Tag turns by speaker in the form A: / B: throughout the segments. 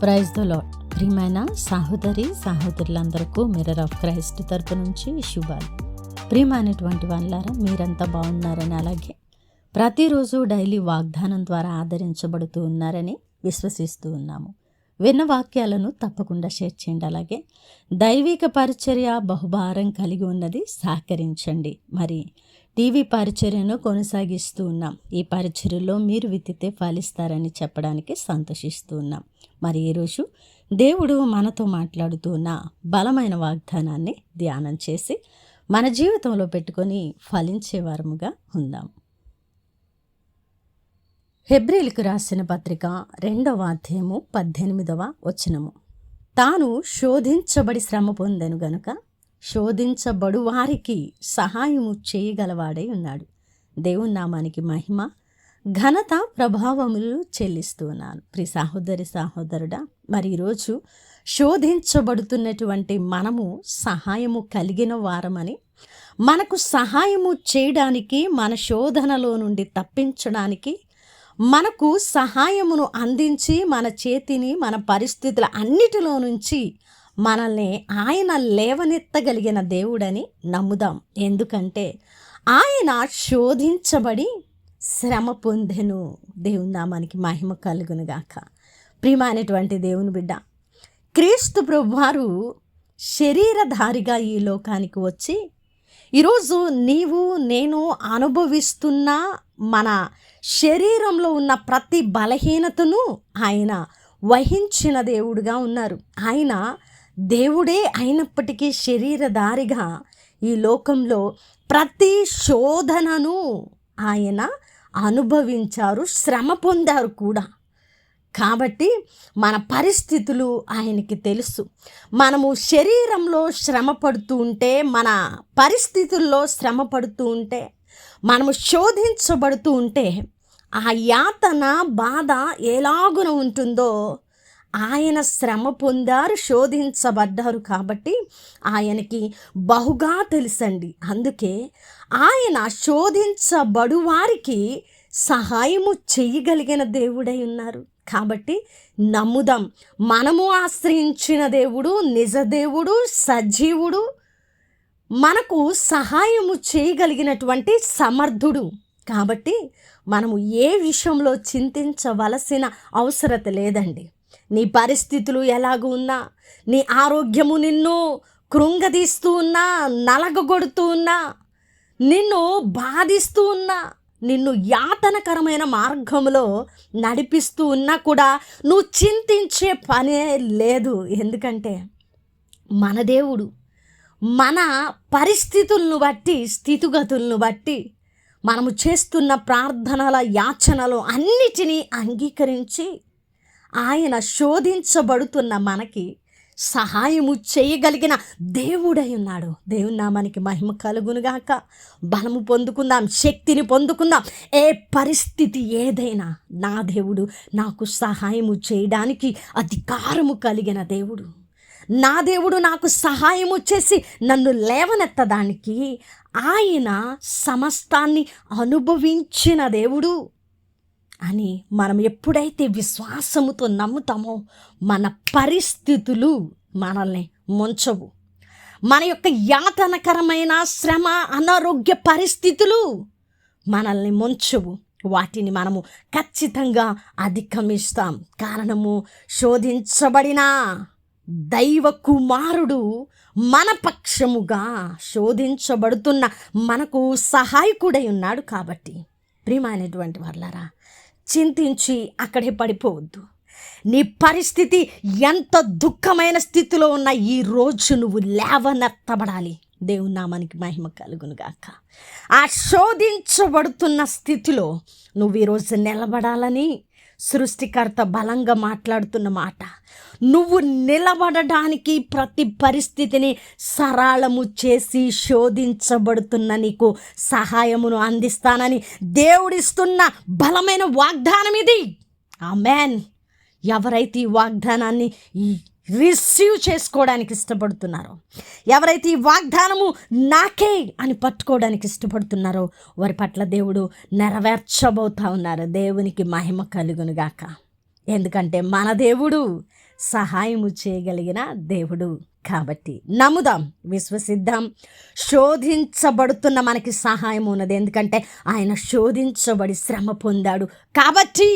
A: Praise the lord. ప్రియమైన సహోదరులందరికీ mirror of Christ తరపు నుంచి శుభాలు. ప్రియమైనటువంటి వాళ్ళారా, మీరంతా బాగున్నారని, అలాగే ప్రతిరోజు డైలీ వాగ్దానం ద్వారా ఆదరించబడుతూ ఉన్నారని విశ్వసిస్తూ ఉన్నాము. విన్న వాక్యాలను తప్పకుండా షేర్ చేయండి. అలాగే దైవిక పరిచర్య బహుభారం కలిగి ఉన్నది, సహకరించండి. మరి టీవీ పరిచర్యను కొనసాగిస్తూ ఉన్నాం. ఈ పరిచర్యలో మీరు విత్తితే ఫలిస్తారని చెప్పడానికి సంతోషిస్తూ ఉన్నాం. మరి ఈరోజు దేవుడు మనతో మాట్లాడుతూ ఉన్న బలమైన వాగ్దానాన్ని ధ్యానం చేసి మన జీవితంలో పెట్టుకొని ఫలించే వారముగా ఉందాం. హెబ్రీలకు రాసిన పత్రిక 2వ అధ్యాయము 18వ వచనము. తాను శోధించబడి శ్రమ పొందెను గనుక శోధించబడు వారికి సహాయము చేయగలవాడై ఉన్నాడు. దేవుని నామానికి మహిమ, ఘనత, ప్రభావములు చెల్లిస్తూ ఉన్నాను. ప్రియ సహోదరుడా, మరి ఈరోజు శోధించబడుతున్నటువంటి మనము సహాయము కలిగిన వారమని, మనకు సహాయము చేయడానికి, మన శోధనలో నుండి తప్పించడానికి, మనకు సహాయమును అందించి మన చేతిని, మన పరిస్థితుల అన్నిటిలో నుంచి మనల్ని ఆయన లేవనెత్తగలిగిన దేవుడని నమ్ముదాం. ఎందుకంటే ఆయన శోధించబడి శ్రమ పొందెను. దేవుని నామానికి మహిమ కలుగునుగాక. ప్రియమైనటువంటి దేవుని బిడ్డ, క్రీస్తు ప్రభువారు శరీరధారిగా ఈ లోకానికి వచ్చి ఈరోజు నీవు నేను అనుభవిస్తున్న మన శరీరంలో ఉన్న ప్రతి బలహీనతను ఆయన వహించిన దేవుడుగా ఉన్నారు. ఆయన దేవుడే అయినప్పటికీ శరీరధారిగా ఈ లోకంలో ప్రతి శోధనను ఆయన అనుభవించారు, శ్రమ పొందారు కూడా. కాబట్టి మన పరిస్థితులు ఆయనకి తెలుసు. మనము శరీరంలో శ్రమ పడుతూ ఉంటే, మన పరిస్థితుల్లో శ్రమ పడుతూ ఉంటే, మనము శోధించబడుతూ ఉంటే ఆ యాతన, బాధ ఎలాగున ఉంటుందో ఆయన శ్రమ పొందారు, శోధించబడ్డారు. కాబట్టి ఆయనకి బహుగా తెలుసండి. అందుకే ఆయన శోధించబడు వారికి సహాయము చేయగలిగిన దేవుడై ఉన్నారు. కాబట్టి నమ్ముదాం, మనము ఆశ్రయించిన దేవుడు నిజ దేవుడు, సజీవుడు, మనకు సహాయము చేయగలిగినటువంటి సమర్థుడు. కాబట్టి మనము ఏ విషయంలో చింతించవలసిన అవసరత లేదండి. నీ పరిస్థితులు ఎలాగూ ఉన్నా, నీ ఆరోగ్యము నిన్ను కృంగదీస్తూ ఉన్నా, నలగగొడుతూ ఉన్నా, నిన్ను బాధిస్తూ ఉన్నా, నిన్ను యాతనకరమైన మార్గంలో నడిపిస్తూ ఉన్నా కూడా నువ్వు చింతించే పనే లేదు. ఎందుకంటే మన దేవుడు మన పరిస్థితులను బట్టి, స్థితిగతులను బట్టి, మనము చేస్తున్న ప్రార్థనల, యాచనలు అన్నిటినీ అంగీకరించి ఆయన శోధించబడుతున్న మనకి సహాయము చేయగలిగిన దేవుడై ఉన్నాడు. దేవుని నామానికి మహిమ కలుగునుగాక. బలము పొందుకుందాం, శక్తిని పొందుకుందాం. ఏ పరిస్థితి ఏదైనా నా దేవుడు నాకు సహాయము చేయడానికి అధికారము కలిగిన దేవుడు. నా దేవుడు నాకు సహాయము చేసి నన్ను లేవనెత్తడానికి ఆయన సమస్తాన్ని అనుభవించిన దేవుడు అని మనం ఎప్పుడైతే విశ్వాసముతో నమ్ముతామో మన పరిస్థితులు మనల్ని ముంచవు. మన యొక్క యాతనకరమైన శ్రమ, అనారోగ్య పరిస్థితులు మనల్ని ముంచవు. వాటిని మనము ఖచ్చితంగా అధిగమిస్తాం. కారణము, శోధించబడిన దైవ కుమారుడు మన పక్షముగా శోధించబడుతున్న మనకు సహాయకుడై ఉన్నాడు. కాబట్టి ప్రియమైనటువంటి వాళ్ళారా, చింతించి అక్కడే పడిపోవద్దు. నీ పరిస్థితి ఎంత దుఃఖమైన స్థితిలో ఉన్న ఈ రోజు నువ్వు లేవనెత్తబడాలి. దేవుని నామానికి మహిమ కలుగునుగాక. ఆ శోధించబడుతున్న స్థితిలో నువ్వు ఈరోజు నిలబడాలని సృష్టికర్త బలంగా మాట్లాడుతున్న మాట. నువ్వు నిలబడడానికి ప్రతి పరిస్థితిని సరళము చేసి శోధించబడుతున్న నీకు సహాయమును అందిస్తానని దేవుడిస్తున్న బలమైన వాగ్దానం ఇది. ఆమేన్. ఎవరైతే ఈ వాగ్దానాన్ని రిసీవ్ చేసుకోవడానికి ఇష్టపడుతున్నారో, ఎవరైతే ఈ వాగ్దానము నాకే అని పట్టుకోవడానికి ఇష్టపడుతున్నారో వారి పట్ల దేవుడు నెరవేర్చబోతా ఉన్నారు. దేవునికి మహిమ కలుగునుగాక. ఎందుకంటే మన దేవుడు సహాయము చేయగలిగిన దేవుడు. కాబట్టి నమ్ముదాం, విశ్వసిద్దాం. శోధించబడుతున్న మనకి సహాయం ఉన్నది, ఎందుకంటే ఆయన శోధించబడి శ్రమ పొందాడు. కాబట్టి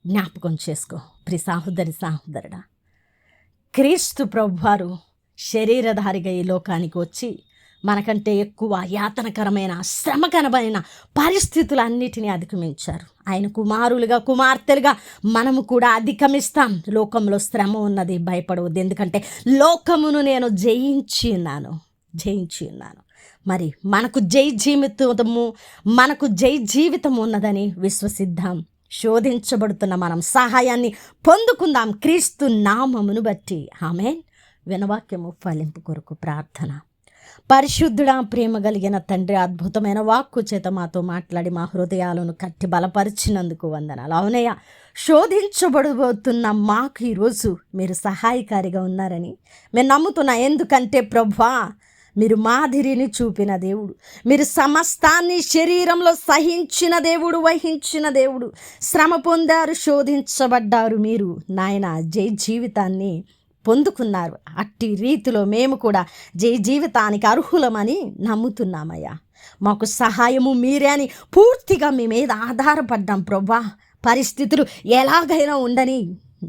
A: జ్ఞాపకం చేసుకో ప్రియ సహోదరుడా, క్రీస్తు ప్రభువారు శరీరధారిగా ఈ లోకానికి వచ్చి మనకంటే ఎక్కువ యాతనకరమైన శ్రమకరమైన పరిస్థితులన్నిటినీ అధిగమించారు. ఆయన కుమారులుగా కుమార్తెలుగా మనము కూడా అధిగమిస్తాం. లోకంలో శ్రమ ఉన్నది, భయపడవద్దు, ఎందుకంటే లోకమును నేను జయించి ఉన్నాను. మరి మనకు జై జీవితము ఉన్నదని విశ్వసిద్దాం. శోధించబడుతున్న మనం సహాయాన్ని పొందుకుందాం క్రీస్తు నామమును బట్టి. ఆమేన్. వినవాక్యము ఫలింపు కొరకు ప్రార్థన. పరిశుద్ధుడా, ప్రేమ కలిగిన తండ్రి, అద్భుతమైన వాక్కు చేత మాతో మాట్లాడి మా హృదయాలను కట్టి బలపరిచినందుకు వందనాలు. అవునయ్య, శోధించబడబోతున్న మాకు ఈరోజు మీరు సహాయకారిగా ఉన్నారని మేము నమ్ముతున్నా. ఎందుకంటే ప్రభువా, మీరు మాదిరిని చూపిన దేవుడు, మీరు సమస్తాన్ని శరీరంలో సహించిన దేవుడు, వహించిన దేవుడు. శ్రమ పొందారు, శోధించబడ్డారు, మీరు నాయన జై జీవితాన్ని పొందుకున్నారు. అట్టి రీతిలో మేము కూడా జీవితానికి అర్హులమని నమ్ముతున్నామయ్యా. మాకు సహాయము మీరే అని పూర్తిగా మీ మీద ఆధారపడ్డాం ప్రభువా. పరిస్థితులు ఎలాగైనా ఉండని,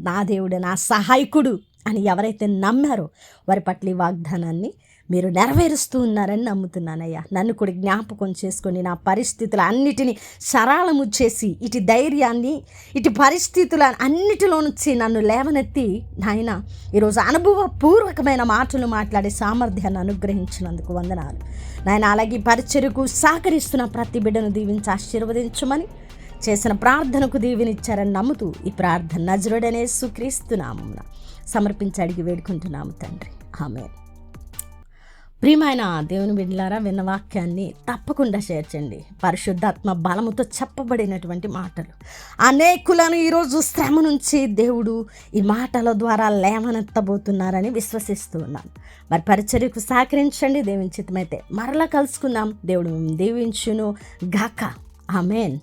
A: నా దేవుడు నా సహాయకుడు అని ఎవరైతే నమ్మారో వారి పట్ల ఈ వాగ్దానాన్ని మీరు నెరవేరుస్తూ ఉన్నారని నమ్ముతున్నానయ్యా. నన్ను కూడా జ్ఞాపకం చేసుకొని నా పరిస్థితులు అన్నిటినీ సరళము చేసి ఇటు ధైర్యాన్ని ఇటు పరిస్థితుల అన్నిటిలో నుంచి నన్ను లేవనెత్తి నాయన ఈరోజు అనుభవపూర్వకమైన మాటలు మాట్లాడే సామర్థ్యాన్ని అనుగ్రహించినందుకు వందనాలు నాయన. అలాగే పరిచర్యకు సహకరిస్తున్న ప్రతి బిడ్డను దీవించి ఆశీర్వదించమని, చేసిన ప్రార్థనకు దీవెనిచ్చారని నమ్ముతూ ఈ ప్రార్థన నజరుడనే యేసుక్రీస్తు నామమున సమర్పించి అడిగి వేడుకుంటున్నాము తండ్రి. ఆమేన్. ప్రియమైన దేవుని బిడ్డలారా, విన్న వాక్యాన్ని తప్పకుండా షేర్ చేయండి. పరిశుద్ధాత్మ బలముతో చెప్పబడినటువంటి మాటలు అనేకులను ఈరోజు శ్రమ నుంచి దేవుడు ఈ మాటల ద్వారా లేవనెత్తబోతున్నారని విశ్వసిస్తూ ఉన్నాను. మరి పరిచర్యకు సహకరించండి. దేవుని చిత్తమైతే మరలా కలుసుకుందాం. దేవుడు దీవించును గాక. ఆమేన్.